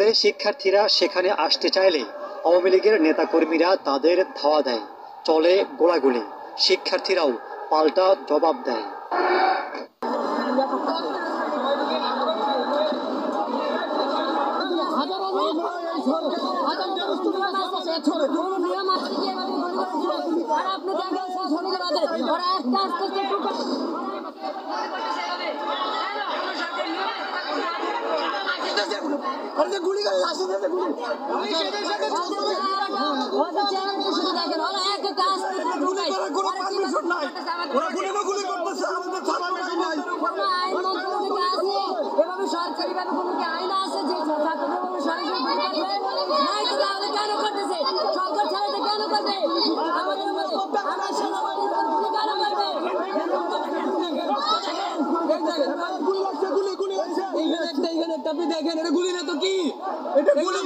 স্কুলের শিক্ষার্থীরা সেখানে আসতে চাইলে আওয়ামী লীগের নেতাকর্মীরা তাদের ধাওয়া দেয়, চলে গোলাগুলি। শিক্ষার্থীরাও পাল্টা জবাব দেয়। গুলি করে সরকারিভাবে কোনো কি আইন আছে যে ছাত্রদের সরাসরি গুলি করবে? নাই তো তাহলে কেন করতেছে? সরকার ছাড়াতে কেন করবে? আমাদের আমরা সেনাবাহিনীর উপর গুলি কেন করবে? গুলি লাগছে, গুলি লাগছে। এইখানে একটা আপনি দেখেন, এটা গুলি না তো কি? এটা গুলি